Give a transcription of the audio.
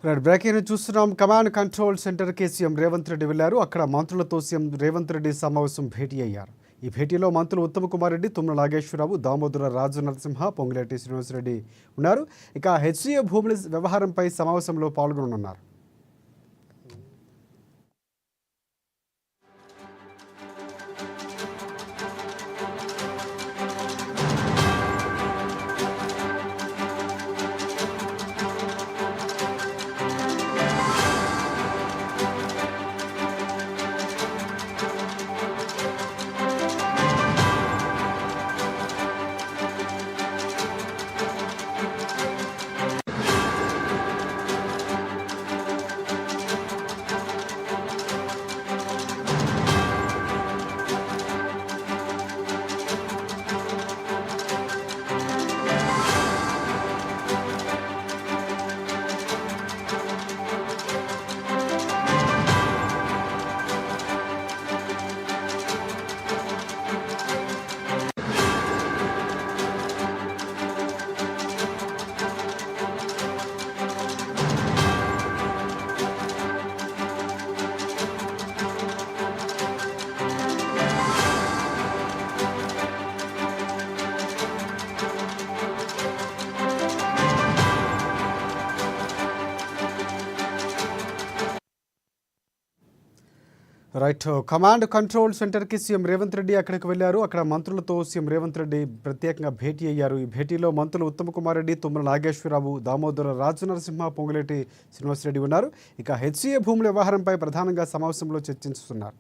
Breaking news చూస్తున్నాం. Command control సెంటర్కి CM Revanth Reddy వెళ్లారు. అక్కడ మంత్రులతో సీఎం రేవంత్ రెడ్డి సమావేశం భేటీ అయ్యారు. ఈ భేటీలో మంత్రులు ఉత్తమ్ కుమార్ రెడ్డి, తుమ్మల నాగేశ్వరరావు, దామోదర రాజు నరసింహ, పొంగులేటి శ్రీనివాసరెడ్డి ఉన్నారు. ఇక హెచ్సిఏ భూముల వ్యవహారంపై సమావేశంలో పాల్గొననున్నారు. కమాండ్ కంట్రోల్ సెంటర్కి సీఎం రేవంత్ రెడ్డి అక్కడికి వెళ్లారు. అక్కడ మంత్రులతో సీఎం రేవంత్ రెడ్డి ప్రత్యేకంగా భేటీ అయ్యారు. ఈ భేటీలో మంత్రులు ఉత్తమ్ కుమార్ రెడ్డి, తుమ్మల నాగేశ్వరరావు, దామోదర రాజు నరసింహ, పొంగులేటి శ్రీనివాసరెడ్డి ఉన్నారు. ఇక హెచ్సిఏ భూముల వ్యవహారంపై ప్రధానంగా సమావేశంలో చర్చిస్తున్నారు.